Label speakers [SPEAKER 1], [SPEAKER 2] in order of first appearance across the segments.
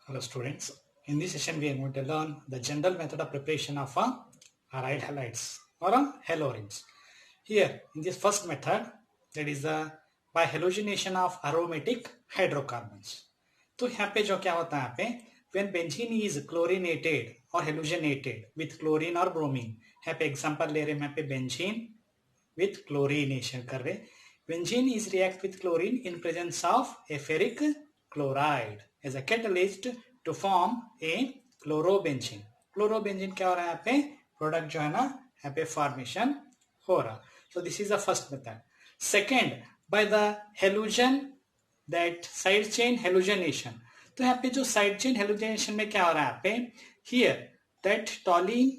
[SPEAKER 1] Hello students, in this session we are going to learn the general method of preparation of aryl halides or halogens. Here in this first method, that is by halogenation of aromatic hydrocarbons. तो यहाँ पे जो क्या होता है यहाँ पे when benzene is chlorinated or halogenated with chlorine or bromine, यहाँ पे example ले रहे हैं यहाँ पे benzene with chlorination कर रहे. Benzene is react with chlorine in presence of a ferric chloride as a catalyst to form a chlorobenzene. Chlorobenzene क्या हो रहा है यहाँ पे प्रोडक्ट जो है ना यहाँ पे फॉर्मेशन हो रहा. So this is the first method. Second, by the halogen that side chain halogenation. तो यहाँ पे जो side chain halogenation में क्या हो रहा है यहाँ पे here that toluene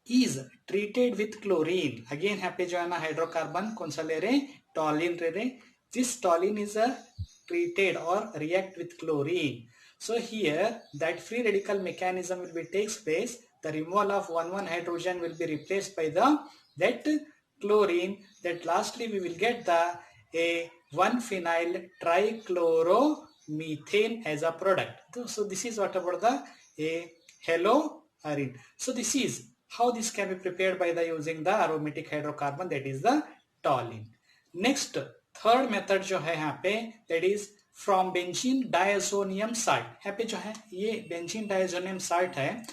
[SPEAKER 1] is treated with chlorine. Again यहाँ पे जो है ना हाइड्रोकार्बन कौन सा ले रहे हैं टॉलिन ले रहे. This toluene is treated or react with chlorine. So here that free radical mechanism will be takes place. The removal of one hydrogen will be replaced by the that chlorine. That lastly we will get the a 1-phenyl trichloromethane as a product. So this is what about the a haloarine. So this is how this can be prepared by the using the aromatic hydrocarbon, that is the toluene. Next third method जो है यहाँ पे that is from benzene diazonium salt. यहाँ पे जो है ये benzene diazonium salt है.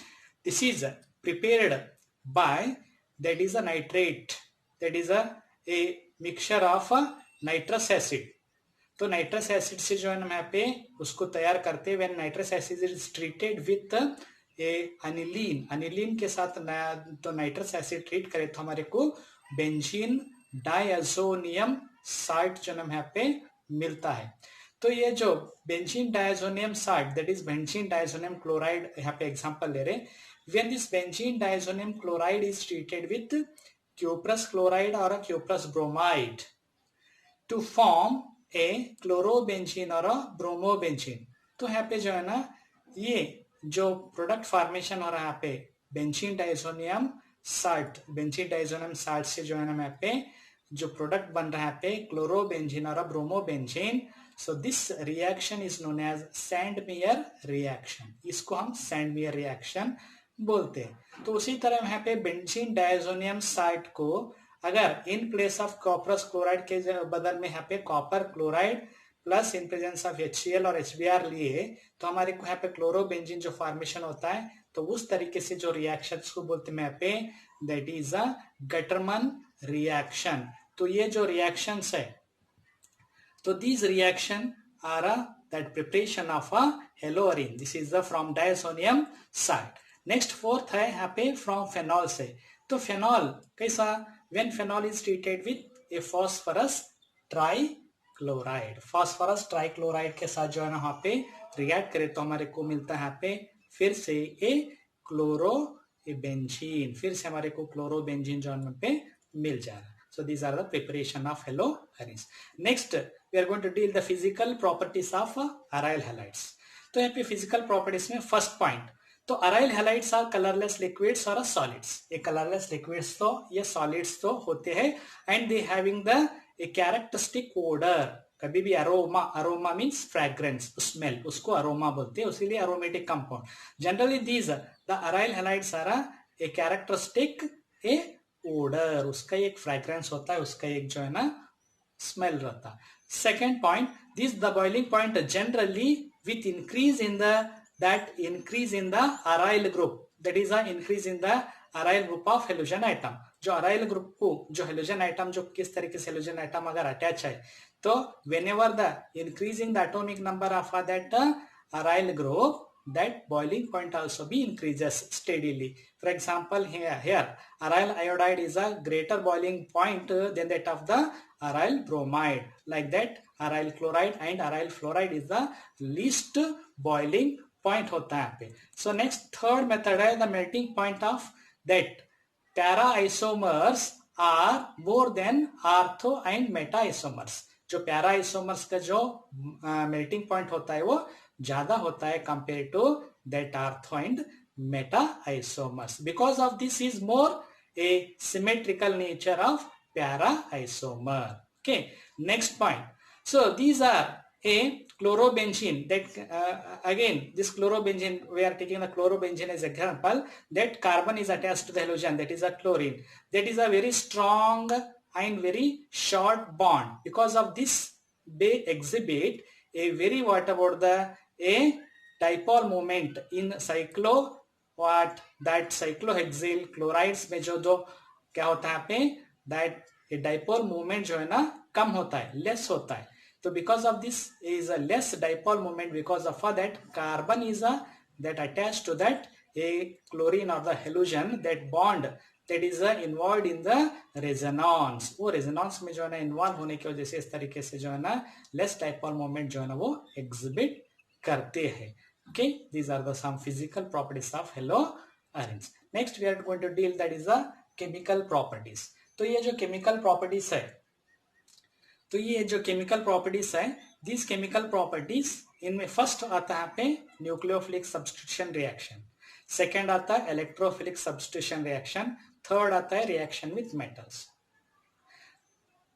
[SPEAKER 1] This is prepared by that is a nitrate, that is a mixture of nitrous acid. तो नाइट्रस एसिड से जो है ना यहाँ पे उसको तैयार करते हैं. When nitrous acid is treated with aniline, aniline के साथ तो नाइट्रस एसिड ट्रीट करे तो हमारे को बेंजीन डायazonium साल्ट जो नाम यहाँ पे मिलता है. तो ये जो benzene diazonium salt that is benzene diazonium chloride यहाँ पे एग्जांपल ले रहे. When this benzene diazonium chloride is treated with cuprous chloride और cuprous bromide to form a chlorobenzene और ब्रोमोबेंजीन. तो यहाँ पे जो है ना ये जो प्रोडक्ट फॉर्मेशन हो रहा है यहाँ पे benzene diazonium salt, benzene diazonium salt से जो है ना यहाँ पे जो प्रोडक्ट बन रहा है पे क्लोरोबेंजीन और bromobenzene. So this reaction is known as Sandmeyer reaction. इसको हम सैंडमेयर रिएक्शन बोलते हैं. तो उसी तरह यहाँ पे बेंजीन डायazonium साल्ट को अगर इन प्लेस ऑफ कॉपरस क्लोराइड के बदल में यहाँ पे copper chloride plus in presence of HCl और HBr लिए तो हमारे को यहाँ पे क्लोरोबेंजीन जो फॉर्मेशन होता है तो उस तरीके से जो रिएक्शंस को बोलते हैं यहाँ पे दैट इज अ गटरमन रिएक्शन. तो ये जो रिएक्शंस है तो these reaction are that preparation of a haloarine. This is the from diazonium salt. Next fourth है यहाँ पे from phenol से. तो phenol कैसा when phenol is treated with a phosphorus trichloride. phosphorus trichloride के साथ जो है ना यहाँ पे रिएक्ट करे तो हमारे को मिलता है यहाँ पे फिर से ए क्लोरोबेंजीन, फिर से हमारे को क्लोरोबेंजीन जो है पे मिल जा रहा है. So these are the preparation of haloarenes. Next, we are going to deal the physical properties of aryl halides. तो यहाँ पे physical properties में first point. तो aryl halides are colorless liquids or solids. ये colorless liquids तो ये solids तो होते हैं and they having the a characteristic odor. कभी भी aroma, aroma means fragrance, smell, उसको aroma बोलते हैं, उसीलिए aromatic compound. Generally these the aryl halides are a characteristic a odor, उसका एक fragrance होता है, उसका एक जो है ना smell रहता है. Second point, this the boiling point generally with increase in the aryl group, that is a increase in the aryl group of halogen atom. जो aryl group को जो halogen atom जो किस तरीके से halogen atom अगर attach है तो whenever the increasing the atomic number of that aryl group, that boiling point also be increases steadily. For example, here aryl iodide is a greater boiling point than that of the aryl bromide. Like that, aryl chloride and aryl fluoride is the least boiling point होता है यहाँ पे. So next third method है the melting point of that para isomers are more than ortho and meta isomers. जो para isomers का जो melting point होता है वो ज्यादा होता है compare to that ortho and meta isomers. Because of this is more a symmetrical nature of para isomer. Okay, next point. So these are a chlorobenzene, that again this chlorobenzene, we are taking the chlorobenzene as example, that carbon is attached to the halogen, that is a chlorine, that is a very strong and very short bond. Because of this they exhibit a very, what about the a dipole moment in cyclo, what that cyclohexyl chlorides में जो दो क्या होता है पे, that a dipole moment जो है ना कम होता है, less होता है. So because of this is a less dipole moment, because of that carbon is a that attached to that a chlorine or the halogen, that bond that is involved in the resonance. वो resonance में जो है ना involve होने की वजह से इस तरीके से जो है ना less dipole moment जो है ना वो exhibit करते हैं. Okay, these are the some physical properties of haloarenes. Next we are going to deal that is the chemical properties. तो ये जो chemical properties है, तो ये जो केमिकल प्रॉपर्टीज है, दिस केमिकल प्रॉपर्टीज इनमें फर्स्ट आता है पे न्यूक्लियोफिलिक सब्स्टिट्यूशन रिएक्शन, सेकंड आता है इलेक्ट्रोफिलिक सब्स्टिट्यूशन रिएक्शन, थर्ड आता है reaction with metals.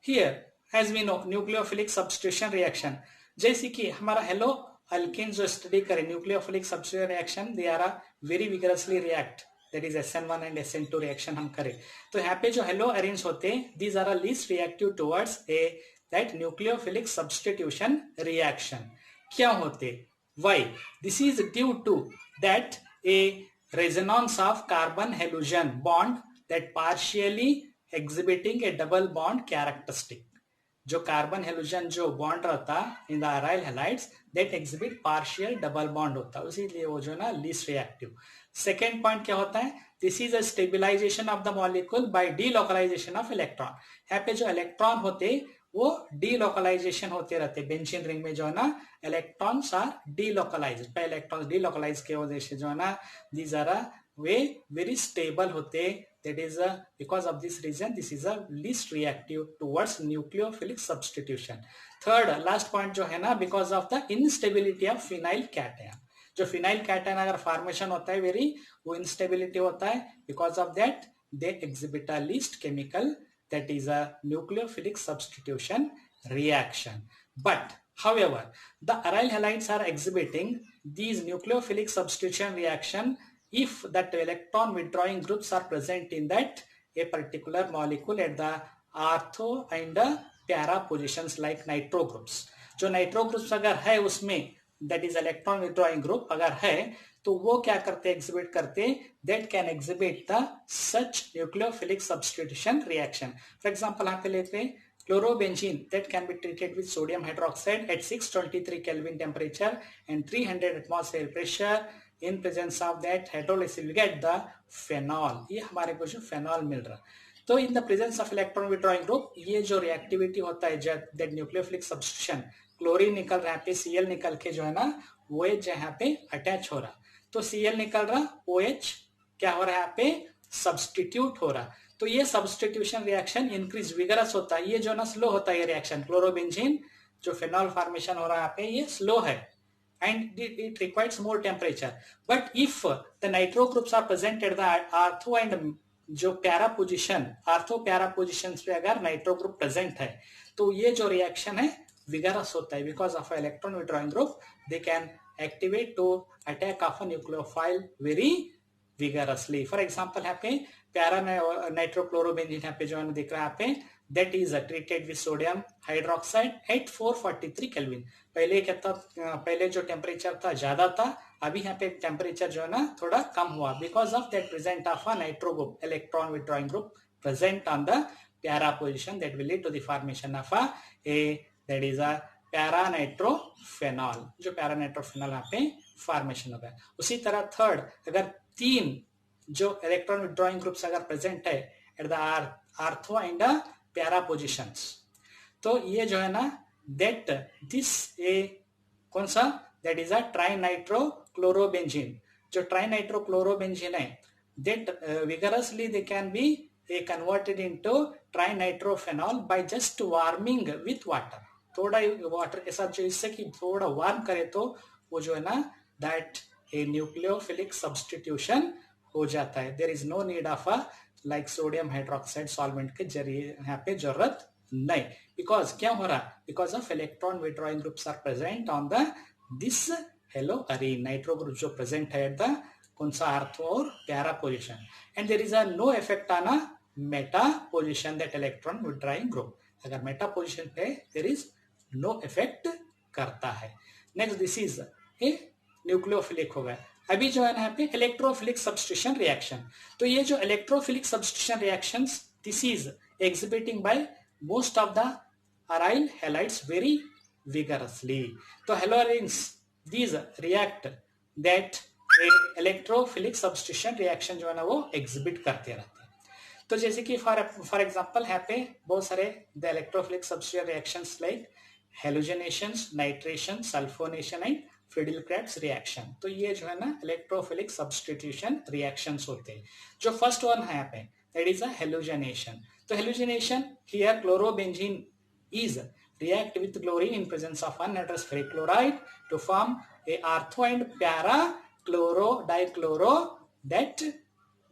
[SPEAKER 1] Here as we know nucleophilic substitution reaction, जैसे कि हमारा हेलो अल्केन जो स्टडी करें nucleophilic substitution reaction, they are very vigorously react, that is SN1 and SN2 reaction हम करें. तो यहाँ पे जो हेलो अरेन्स होते हैं, these are least reactive towards a that nucleophilic substitution reaction. क्या होते? Why? This is due to that a resonance of carbon halogen bond that partially exhibiting a double bond characteristic. जो carbon halogen जो bond रहता in the aryl halides, that exhibit partial double bond होता है, इसीलिए वो जो ना least reactive. Second point क्या होता है? This is a stabilization of the molecule by delocalization of electron. यहाँ पे जो इलेक्ट्रॉन होते वो डीलोकलाइजेशन होते रहते. बेंजीन रिंग में जो है ना इलेक्ट्रॉन्स आर डीलोकलाइज्ड, पहले इलेक्ट्रॉन्स डीलोकलाइज के वजह से जो है ना दीज आर वे वेरी स्टेबल होते. That is because of this reason this is a least reactive towards nucleophilic substitution. Third last point जो है ना, because of the instability of phenyl cation. जो phenyl cation अगर formation होता है very, वो instability होता है. Because of that they exhibit a least chemical, that is a nucleophilic substitution reaction. But however the aryl halides are exhibiting these nucleophilic substitution reaction if that electron withdrawing groups are present in that a particular molecule at the ortho and para positions like nitro groups. जो nitro groups अगर है उसमें, that is electron withdrawing group अगर है, तो वो क्या करते exhibit करते, that can exhibit the such nucleophilic substitution reaction. For example यहाँ पे लेते हैं chlorobenzene, that can be treated with sodium hydroxide at 623 Kelvin temperature and 300 atmosphere pressure. In presence of that hydrolysis we get the phenol. ये हमारे को जो phenol मिल रहा. तो in the presence of electron withdrawing group ये जो reactivity होता है that nucleophilic substitution, क्लोरीन निकल रहा है पे, Cl निकल के जो है ना OH यहाँ पे अटैच हो रहा. तो Cl निकल रहा, OH क्या हो रहा है यहाँ पे सब्सटीट्यूट हो रहा. तो ये सब्सटीट्यूशन रिएक्शन इंक्रीज विगरस होता है. ये जो ना स्लो होता है ये रिएक्शन, क्लोरोबेंजीन जो फेनॉल फॉर्मेशन हो रहा है यहाँ पे ये स्लो है and it requires more temperature. But if the nitro groups are present at the ortho and जो para position, ortho para position पे अगर नाइट्रो ग्रुप प्रेजेंट है तो ये जो रिएक्शन है विगरस होता है. Because of electron withdrawing group they can activate to attack of a nucleophile very vigorously. For example यहाँ पे पैरा नाइट्रोक्लोरोबेंजीन यहाँ पे जो है दिख रहा है यहाँ पे, that is treated with sodium hydroxide at 443 Kelvin. पहले क्या था, पहले जो टेम्परेचर था ज्यादा था, अभी यहाँ पे टेम्परेचर जो है ना थोड़ा कम हुआ. Because of that present of a nitro group, electron withdrawing group present on the para position, that will lead to the formation of that is a para nitrophenol. जो पैरा नाइट्रोफेनॉल यहाँ पे फॉर्मेशन होगा. उसी तरह थर्ड, अगर तीन जो electron withdrawing groups अगर प्रेजेंट है at the ortho and para positions, तो ये जो है ना दैट दिस ए कौन सा, दैट इज अ ट्राइनाइट्रोक्लोरोबेंजीन. जो ट्राइनाइट्रोक्लोरोबेंजीन है that vigorously they can be converted into trinitrophenol by just warming with water. थोड़ा वाटर के साथ जो इससे कि थोड़ा वार्म करे तो वो जो है ना दैट ए न्यूक्लियोफिलिक सब्स्टिट्यूशन हो जाता है. There is no need of a like sodium hydroxide solvent के जरिए यहाँ पे जरूरत नहीं, बिकॉज क्या हो रहा, because of electron withdrawing groups are present on the this halo arene, nitro group जो प्रेजेंट है एट द कौन सा आर्थो और para position, and there is a no effect on a meta position that electron withdrawing group, अगर meta position पे there is no effect करता है। Next this is a nucleophilic हो गया। अभी जो है ना यहाँ पे इलेक्ट्रोफिलिक सब्स्टिट्यूशन रिएक्शन, तो ये जो electrophilic substitution reactions this is exhibiting by most of the aryl halides very vigorously, तो haloarenes these react that electrophilic substitution reaction जो है ना वो exhibit करते रहते हैं। तो जैसे कि फॉर एग्जांपल यहाँ पे बहुत सारे the electrophilic substitution reactions like halogenations, nitration, sulphonation and Friedel Crafts reaction, तो ये जो है ना इलेक्ट्रोफिलिक सब्स्टिट्यूशन रिएक्शंस होते हैं। जो फर्स्ट वन है यहाँ पे दैट इज अ हेलोजनेशन, तो halogenation here chlorobenzene is react with chlorine in presence of anhydrous ferric chloride to form a artho and para chloro dichloro that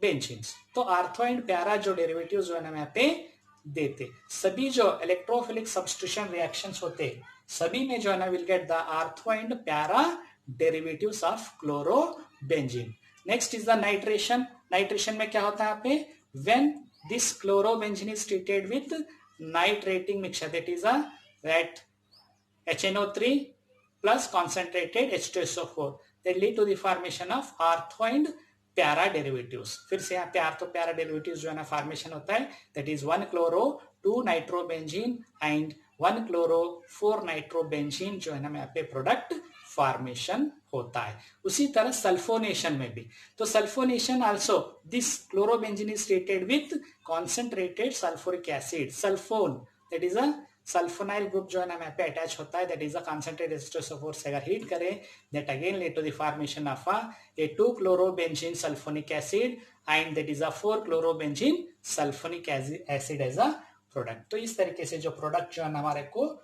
[SPEAKER 1] benzenes, तो ortho and प्यारा जो derivatives जो है ना यहाँ पे देते, सभी जो इलेक्ट्रोफिलिक सब्स्टिट्यूशन रिएक्शंस होते सभी में जो है ना will get the ortho and para derivatives of chlorobenzene. Next is the nitration, nitration में क्या होता है यहाँ पे, when this chlorobenzene is treated with nitrating mixture, that is that HNO3 plus concentrated H2SO4 that lead to the formation of artho and para derivatives। फिर से यहाँ पे आर्थो प्यारा डेरिवेटिव्स जो है ना फॉर्मेशन होता है, that is 1 chloro 2 nitrobenzene and 1 chloro 4 nitrobenzene जो है ना यहाँ पे प्रोडक्ट फॉर्मेशन होता है। उसी तरह सल्फोनेशन में भी, तो sulphonation also this chlorobenzene is treated with concentrated sulphuric acid, sulphone that is a sulfonyl group जो है ना यहाँ पे अटैच होता है, that is a concentrated H2SO4 से अगर हीट करें that again lead to the formation of a 2 chlorobenzene sulphonic acid and that is a 4 chlorobenzene sulphonic acid as a product. तो इस तरीके से जो प्रोडक्ट जो है हमारे को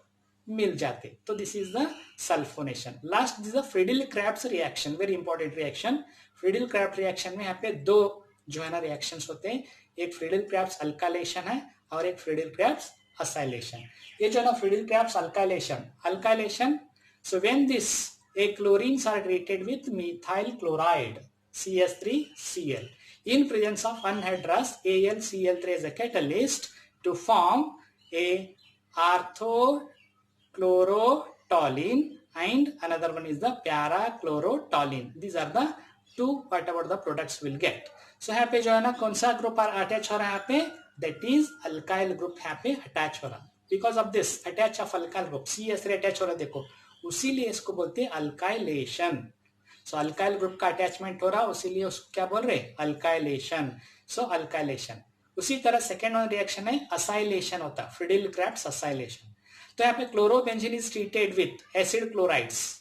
[SPEAKER 1] मिल जाते, तो this is the sulphonation. Last is the Friedel-Krebs reaction, very important reaction. Friedel-Krebs reaction में यहाँ पे दो जो है ना रिएक्शंस होते हैं, एक फ्रीडल-क्रेब्स अल्काइलेशन है और एक फ्रीडल-क्रेब्स असाइलेशन। ये जो है ना Friedel Crafts alkylation, so when this a chlorines are treated with methyl chloride CH3Cl in presence of anhydrous AlCl3 as a catalyst to form a orthochlorotoluene and another one is the para-chlorotoluene. These are the two whatever the products will get. So यहाँ पे जो है ना कौन सा group attach हो रहा है यहाँ पे, that is alkyl group यहाँ पे अटैच हो रहा है। Because of this attach of alkyl group CH3 attach हो रहा है, देखो उसीलिए इसको बोलते हैं अल्काइलेशन। सो अल्काइल ग्रुप का अटैचमेंट हो रहा है, उसीलिए उसको क्या बोल रहे हैं, अल्काइलेशन। सो अल्काइलेशन। उसी तरह सेकेंड वन रिएक्शन है असाइलेशन होता है, फ्रीडल-क्रेब्स असाइलेशन। तो यहाँ पे chlorobenzene is treated with acid chlorides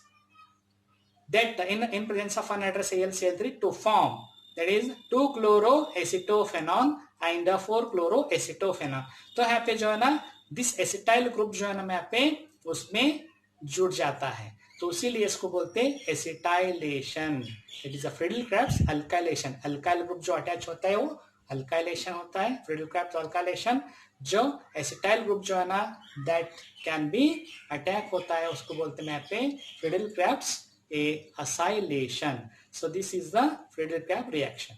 [SPEAKER 1] that in presence of anhydrous AlCl3 to form that is 2 chloroacetophenone and 4 chloroacetophenone। तो यहाँ पे जो है ना दिस एसिटाइल ग्रुप जो है ना यहाँ पे उसमें जुड़ जाता है, तो उसीलिए इसको बोलते हैं acetylation. It is a Friedel-Krebs alkylation. Alkyl group जो अटैच होता है वो अल्काइलेशन होता है, फ्रीडल-क्रेब्स अल्काइलेशन। जो एसिटाइल ग्रुप जो है ना दैट कैन बी अटैक होता है उसको बोलते हैं यहाँ पे Friedel-Krebs acylation। So this is the Friedel-Crabbe reaction।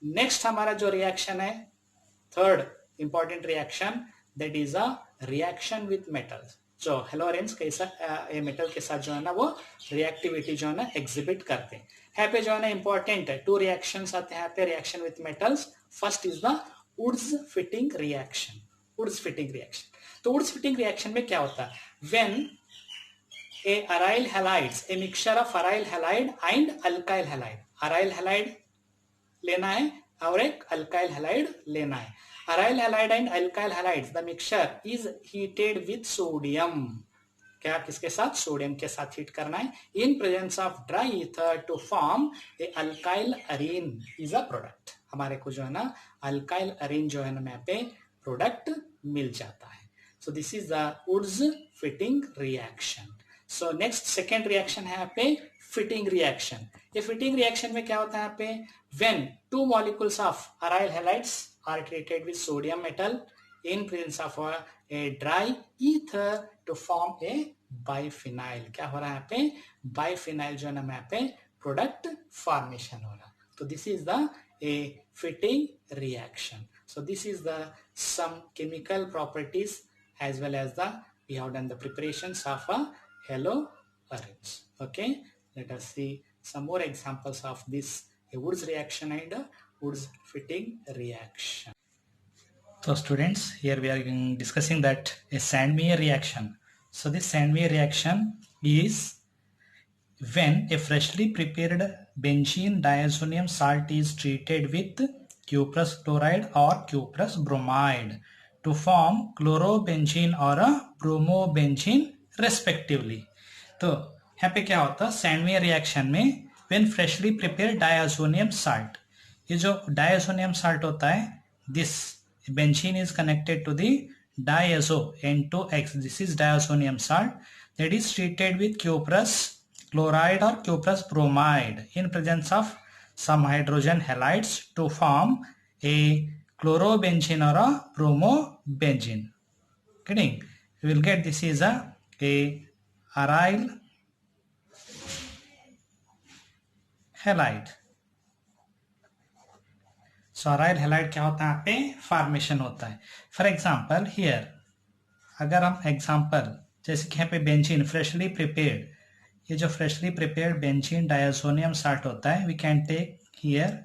[SPEAKER 1] Next हमारा जो रिएक्शन है third important reaction that is a reaction with metals. जो हेलोरेंस कैसा मेटल के साथ जो है ना वो रिएक्टिविटी जो है ना एग्जिबिट करते हैं। यहाँ पे जो है ना इंपॉर्टेंट है टू रिएक्शंस आते हैं यहाँ पे reaction with metals. First is the Woods fitting reaction. Woods fitting reaction, तो वुड्स फिटिंग रिएक्शन में क्या होता है, when a aryl halides, a mixture of aryl halide and alkyl halide। aryl halide लेना है और एक alkyl halide लेना है। aryl halide and alkyl halides the mixture is heated with sodium। क्या किसके साथ, सोडियम के साथ हीट करना है in presence of dry ether to form a alkyl arene is a product। हमारे को जो है ना alkyl arene जो है ना यहाँ पे प्रोडक्ट मिल जाता है। so this is the Woods fitting reaction। So next second reaction है यहाँ पे फिटिंग रिएक्शन। ये फिटिंग रिएक्शन में क्या होता है यहाँ पे, when two molecules of aryl halides are treated with sodium metal in presence of a dry ether to form a biphenyl. क्या हो रहा है यहाँ पे? बाइफिनाइल जो है ना यहाँ पे प्रोडक्ट फॉर्मेशन हो रहा. तो this is the a fitting reaction. So this is the some chemical properties as well as the we have done the preparations of a haloarenes. Okay, let us see some more examples of this a Woods reaction and a Woods fitting reaction. So students, here we are discussing that a Sandmeyer reaction. So this Sandmeyer reaction is when a freshly prepared benzene diazonium salt is treated with cuprous chloride or cuprous bromide to form chlorobenzene or a bromobenzene respectively. तो यहाँ पे क्या होता है Sandmeyer reaction में when freshly prepared diazonium salt, ये जो diazonium salt होता है this benzene is connected to the diazo N2X. This is diazonium salt that is treated with cuprous chloride or cuprous bromide in presence of some hydrogen halides to form a chlorobenzene or a bromobenzene. Kidding? We will get this is a aryl halide. So aryl halide क्या होता है यहाँ पे formation होता है. For example here अगर हम example जैसे कि यहाँ पे बेंजीन फ्रेशली प्रिपेयर्ड, ये जो फ्रेशली प्रिपेयर्ड बेंजीन डायसोनियम साल्ट होता है we can take here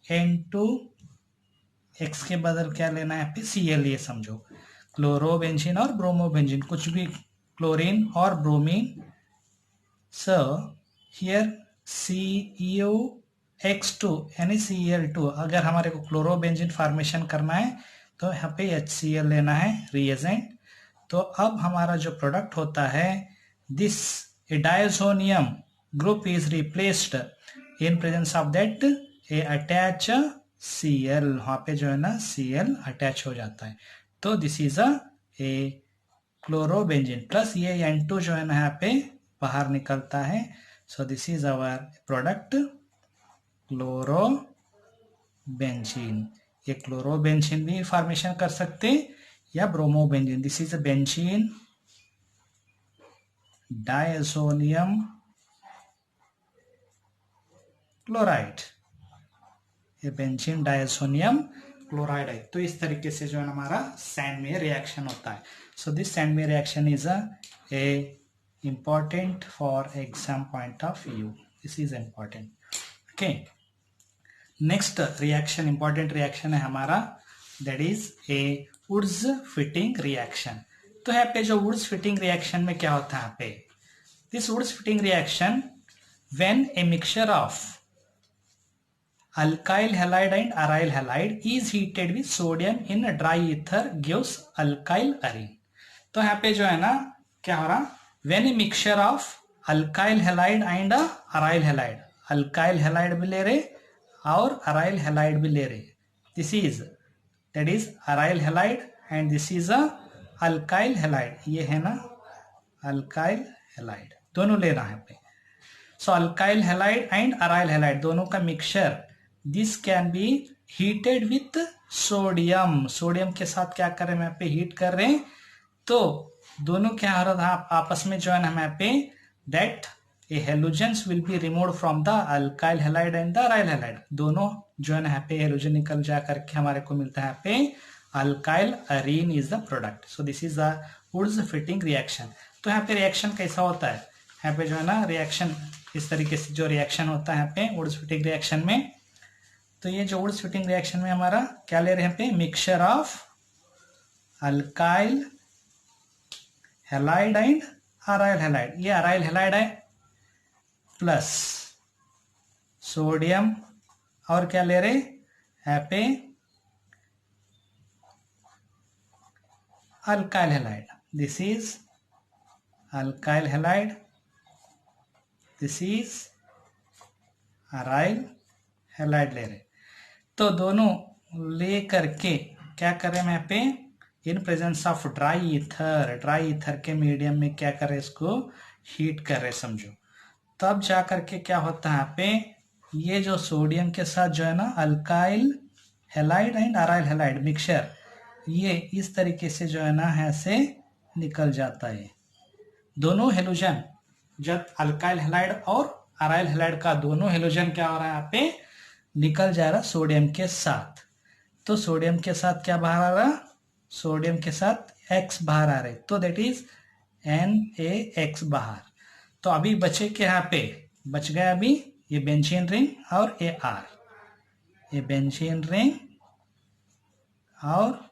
[SPEAKER 1] N2X के बदल क्या लेना है यहाँ पे Cl. ये समझो क्लोरोबेंजीन और ब्रोमोबेंजीन, कुछ भी क्लोरीन और ब्रोमीन. सो हियर CuX2 यानी Cl2. अगर हमारे को क्लोरोबेंजीन फॉर्मेशन करना है तो यहाँ पे HCl लेना है रिएजेंट. तो अब हमारा जो प्रोडक्ट होता है this diazonium group is replaced in presence of that a attach Cl. वहां पे जो है ना Cl अटैच हो जाता है. तो this is A chlorobenzene plus ये N2 जो है ना यहाँ पे बाहर निकलता है. So this is our product chlorobenzene. ये क्लोरोबेंजीन भी फॉर्मेशन कर सकते या bromobenzene. This is benzene diazonium chloride. ये बेंजीन डायसोनियम क्लोराइड है. तो इस तरीके से जो है हमारा सैंडमेयर रिएक्शन होता है. So this Sandmeyer reaction is a important for exam point of view. This is important. Okay, next reaction, important reaction है हमारा that is a Woods fitting reaction. तो यहाँ पे जो Woods fitting reaction में क्या होता है यहाँ पे this Woods fitting reaction when a mixture of alkyl halide and aryl halide is heated with sodium in a dry ether gives alkyl arene. तो यहाँ पे जो है ना क्या हो रहा when a mixture of alkyl halide and aryl halide, alkyl halide भी ले रहे और aryl halide भी ले रहे. this is that is aryl halide and this is a alkyl halide. ये है ना alkyl halide दोनों ले रहा है पे. so alkyl halide and aryl halide दोनों का mixture this can be heated with sodium. Sodium के साथ क्या कर रहे हैं यहाँ पे हीट कर रहे हैं. तो दोनों क्या हो रहा था आपस में जो है ना यहाँ पे that a halogens will be removed from the alkyl halide and the aryl halide. दोनों जो है ना यहाँ पे हेलोजन निकल जा करके हमारे को मिलता है यहाँ पे alkyl arene is the product. So this is the Woods fitting reaction. तो यहाँ पे रिएक्शन कैसा होता है यहाँ पे जो है ना रिएक्शन इस तरीके से जो रिएक्शन होता है यहाँ पे Woods fitting रिएक्शन में. तो ये जो Woods fitting रिएक्शन में हमारा क्या ले रहे हैं यहाँ पे mixture of alkyl halide and aryl halide. ये aryl halide है प्लस सोडियम और क्या ले रहे यहाँ पे alkyl halide. this is alkyl halide, this is aryl halide ले रहे. तो दोनों ले करके क्या कर रहे हैं यहाँ पे इन presence of dry ether. Dry ether के मीडियम में क्या कर रहे इसको हीट कर रहे समझो. तब जा करके क्या होता है यहाँ पे ये जो सोडियम के साथ जो है ना alkyl halide and aryl halide mixture ये इस तरीके से जो है ना ऐसे निकल जाता है। दोनों हेलोजन जब अल्काइल हैलाइड और अराइल हैलाइड का दोनों हेलोजन क्या हो रहा है यहाँ पे निकल जा रहा सोडियम के साथ। तो सोडियम के साथ क्या बाहर आ रहा, सोडियम के साथ X बाहर आ रहे, तो दैट इज NaX बाहर। तो अभी बचे क्या यहाँ पे, बच गया अभी ये बेंजीन रिंग और ये R, ये बेंजीन रिंग और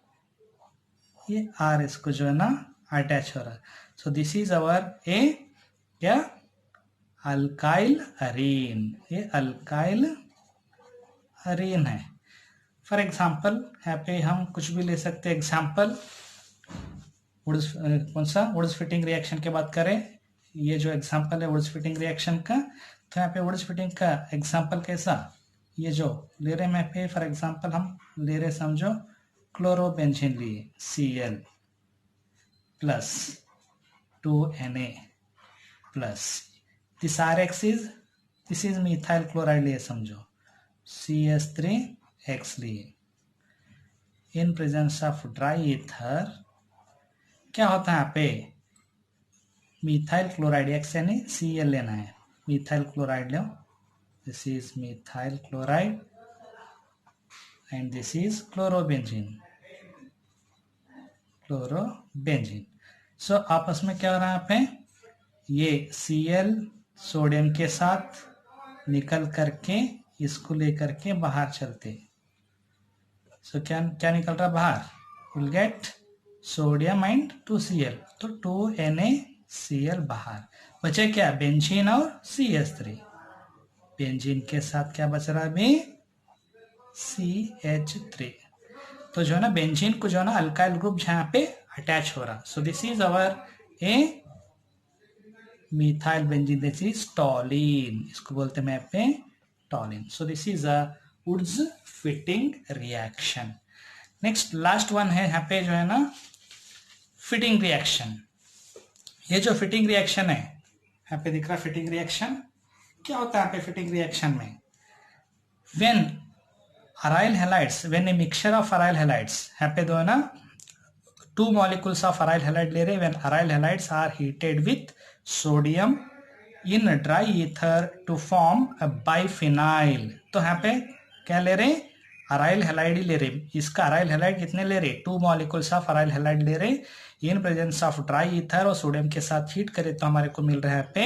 [SPEAKER 1] ये R इसको जो है ना अटैच हो रहा है। सो दिस इज अवर ए क्या अल्काइल अरीन, ये अल्काइल अरीन है। फॉर एग्जाम्पल यहाँ पे हम कुछ भी ले सकते हैं। एग्जाम्पल कौन सा, वुड्स फिटिंग रिएक्शन की बात करें, ये जो एग्जाम्पल है वुड्स फिटिंग रिएक्शन का, तो यहाँ पे वुड्स फिटिंग का एग्जाम्पल कैसा, ये जो ले रहे मैं पे फॉर एग्जाम्पल हम ले रहे समझो क्लोरोबेंजीन लिए Cl plus 2Na plus this RX is, this is methyl chloride लिए समझो CH3X लिए। In presence of dry ether क्या होता है यहाँ पे मिथाइल क्लोराइड X यानी Cl लेना है, मिथाइल क्लोराइड लो, this is methyl chloride and this is chlorobenzene, chlorobenzene. So आपस में क्या हो रहा है यहाँ पे, ये Cl सोडियम के साथ निकल करके इसको लेकर के बाहर चलते। सो क्या क्या निकल रहा बाहर, will get sodium and 2Cl, तो 2NaCl बाहर, बचे क्या बेंजीन और CH3। बेंजीन के साथ क्या बच रहा है CH3, तो जो है ना बेंजीन को जो है ना अल्काइल ग्रुप जहाँ पे अटैच हो रहा। So this is our a methyl benzene, this is toluene, इसको बोलते हैं मैप पे toluene. So this is a Woods fitting reaction. Next last one है यहाँ पे जो है ना फिटिंग रिएक्शन। ये जो फिटिंग रिएक्शन है यहाँ पे दिख रहा फिटिंग रिएक्शन, क्या होता है यहाँ पे फिटिंग रिएक्शन में, when aryl halides, when a mixture of aryl halides, यहाँ पे दो है ना 2 molecules of aryl halide ले रहे, when aryl halides are heated with sodium in dry ether to form a biphenyl। तो यहाँ पे क्या ले रहे, अराइल हैलाइड ही ले रहे, इसका अराइल हैलाइड कितने ले रहे 2 molecules of अराइल हैलाइड ले रहे, in presence of dry ether और सोडियम के साथ हीट करे तो हमारे को मिल रहा है पे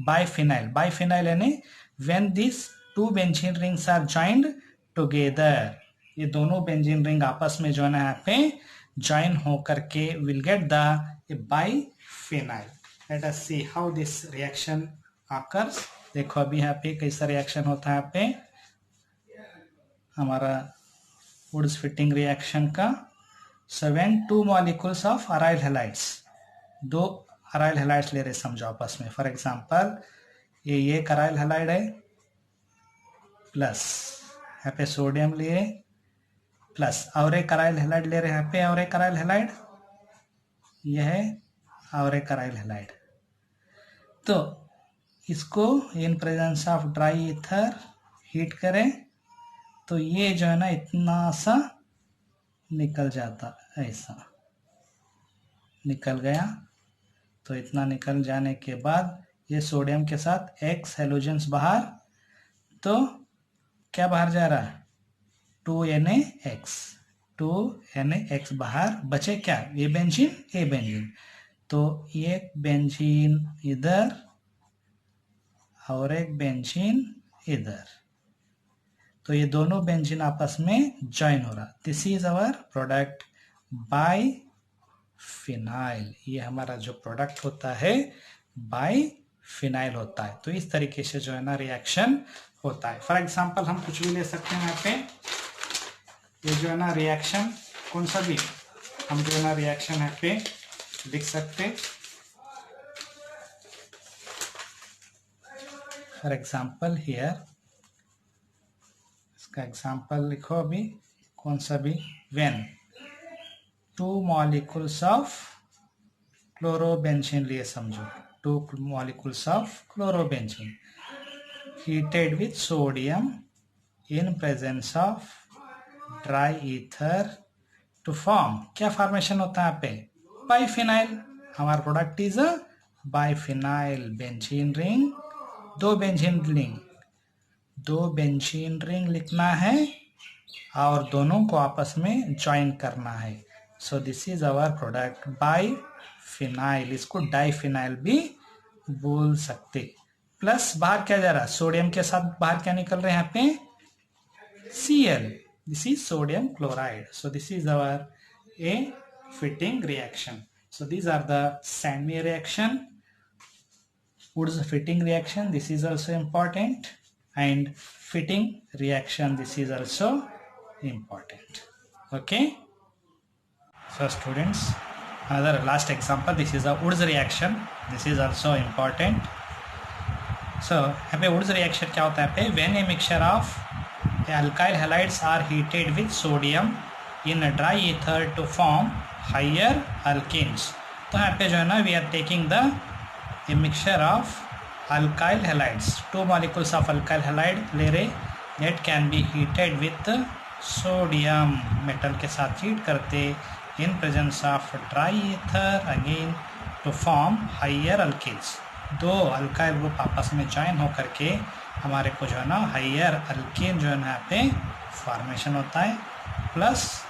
[SPEAKER 1] बाइफिनाइल। बाइफिनाइल यानी when this 2 benzene rings are joined together, ये दोनों बेंजीन रिंग आपस में जो है ना यहाँ पे ज्वाइन हो करके will get the biphenyl. Let us see how this reaction occurs. देखो अभी यहाँ पे कैसा रिएक्शन होता है यहाँ पे हमारा वुड्स फिटिंग रिएक्शन का। So when 2 molecules of aryl halides, 2 aryl halides ले रहे समझो आपस में, फॉर एग्जाम्पल ये एक अराइल हैलाइड है प्लस यहाँ पे सोडियम लिए प्लस और एक अराइल हैलाइड ले रहे यहाँ पे और एक अराइल हैलाइड, यह है और एक अराइल हैलाइड। तो इसको इन presence of dry ether heat करें तो ये जो है ना इतना सा निकल जाता, ऐसा निकल गया। तो इतना निकल जाने के बाद ये सोडियम के साथ X हेलोजेंस बाहर, तो क्या बाहर जा रहा है 2NaX, 2NaX बाहर, बचे क्या ये बेंजीन, ये बेंजीन, तो एक बेंजीन इधर और एक बेंजीन इधर, तो ये दोनों बेंजीन आपस में ज्वाइन हो रहा। This is our product biphenyl, ये हमारा जो प्रोडक्ट होता है बाइफिनाइल होता है। तो इस तरीके से जो है ना रिएक्शन होता है। फॉर एग्जांपल हम कुछ भी ले सकते हैं यहाँ पे, ये जो है ना रिएक्शन कौन सा भी हम जो है ना रिएक्शन यहाँ पे लिख सकते। फॉर एग्जांपल हियर इसका एग्जांपल लिखो अभी कौन सा भी, व्हेन 2 molecules of क्लोरोबेंजीन लिए समझो, 2 molecules of chlorobenzene heated with sodium in presence of dry ether to form, क्या फॉर्मेशन होता है यहाँ पे, बाइफिनाइल। हमारा product is a biphenyl benzene ring. दो बेंजीन रिंग लिखना है और दोनों को आपस में ज्वाइन करना है। So this is our product biphenyl. इसको डाइफिनाइल भी बोल सकते। प्लस बाहर क्या जा रहा है, सोडियम के साथ बाहर क्या निकल रहा है यहाँ पे, Cl. This is sodium chloride. So this is our a fitting reaction. So these are the Sandmeyer reaction. Woods fitting reaction, this is also important, and fitting reaction, this is also important. Okay. So students, another last example, this is a Woods reaction. This is also important. So यहाँ पे Woods reaction क्या होता है, पे when a mixture of alkyl halides are heated with sodium in a dry ether to form higher alkenes. तो यहाँ पे जो है ना, we are taking the a mixture of alkyl halides, 2 molecules of alkyl halide ले रहे, that can be heated with sodium, metal के साथ हीट करते in presence of dry ether again to form higher alkenes. दो alkyl group आपस में join हो करके हमारे को जो है ना हाइयर अल्केन जो है ना यहाँ पे फॉर्मेशन होता है, प्लस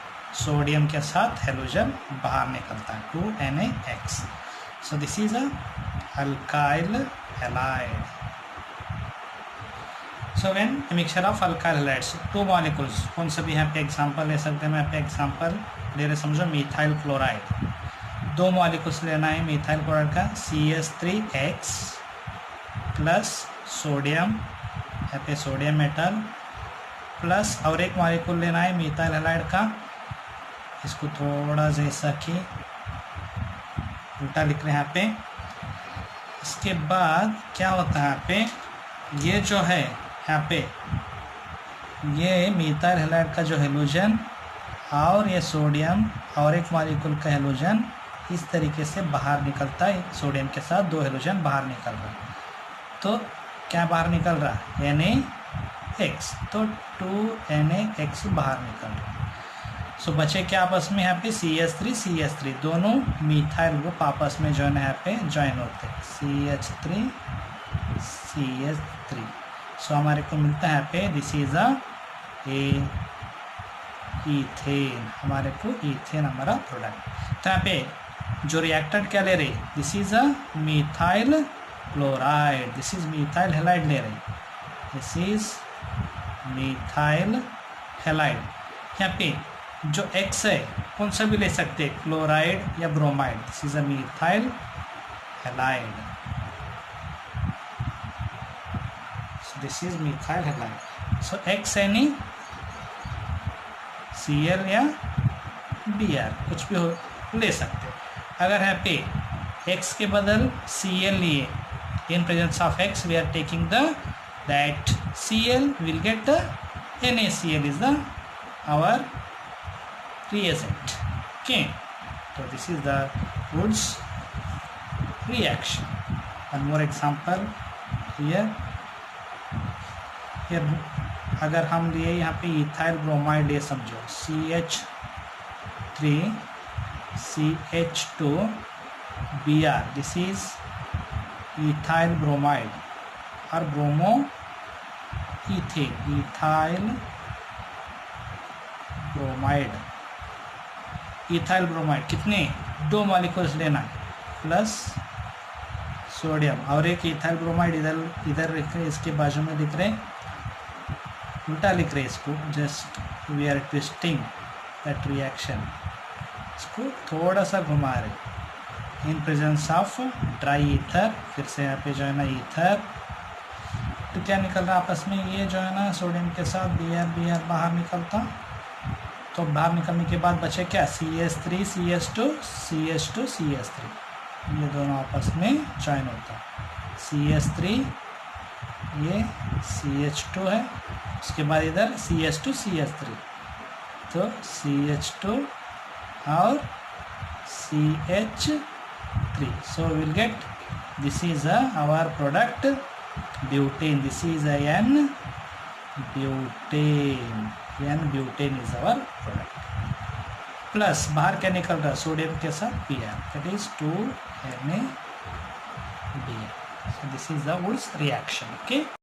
[SPEAKER 1] सोडियम के साथ हेलोजन बाहर निकलता है 2NaX. So this is a alkyl halide. So when mixture of alkyl halides, 2 molecules, कौन सा भी यहाँ पे एग्जांपल ले सकते हैं, मैं यहाँ पे एग्जांपल ले रहे, समझो मिथाइल क्लोराइड. 2 मॉलिक्यूल्स लेना है मिथाइल क्लोराइड का, CH3X प्लस सोडियम, यहाँ पे सोडियम मेटल, प्लस और एक मॉलिक्यूल लेना है मिथाइल हैलाइड का, इसको थोड़ा जैसा कि उल्टा लिख रहे हैं यहाँ पे. इसके बाद क्या होता है यहाँ पे, ये जो है यहाँ पे ये मिथाइल हैलाइड का जो हेलोजन और ये सोडियम और एक मॉलिक्यूल का हेलोजन इस तरीके से बाहर निकलता है, सोडियम के साथ 2 हेलोजन बाहर निकल रहा है. तो क्या बाहर निकल रहा है, NaX, तो 2NaX बाहर निकल रहा है. सो बचे क्या आपस में यहाँ पे, CH3 दोनों मिथाइल ग्रुप आपस में जो है यहाँ पे ज्वाइन होते हैं, CH3. सो हमारे को मिलता है यहाँ पे, दिस इज अ ईथेन, हमारे को ईथेन हमारा प्रोडक्ट. तो यहाँ पे जो रिएक्टेंट क्या ले रही, this is a methyl chloride, this is methyl halide ले रही, दिस इज मिथाइल हैलाइड. यहाँ पे जो X है कौन सा भी ले सकते हैं, क्लोराइड या bromide, this is a methyl halide, so this is methyl halide. So X यानी Cl या Br कुछ भी हो ले सकते. अगर यहाँ पे X के बदल Cl लिए, in presence of X we are taking that Cl will get the NaCl is the our reagent. Okay, so this is the Woods reaction. One more example here. अगर हम लिए यहाँ पे इथाइल ब्रोमाइड ये समझो, CH3CH2Br, this is ethyl bromide और bromo ethane, ethyl bromide कितने, 2 molecules लेना प्लस सोडियम और एक इथाइल ब्रोमाइड इधर लिख रहे, इसके बाजू में लिख रहे, उल्टा लिख रहे इसको, just we are twisting that reaction, इसको थोड़ा सा घुमा रहे, in presence of dry ether, फिर से यहाँ पे जो है ना ईथर, तो क्या निकल रहा आपस में, ये जो है ना सोडियम के साथ Br बाहर निकलता, तो बाहर निकलने के बाद बचे क्या, CH3 CH2 ये दोनों आपस में ज्वाइन होता, CH3 ये CH2 है, उसके बाद इधर CH2 तो CH2 और CH3, so we will get, this is our product butane, this is N-butane is our product. Plus बाहर क्या निकल रहा है सोडियम के साथ Pr, that is 2NaBr. So this is the Wolff's reaction. Okay.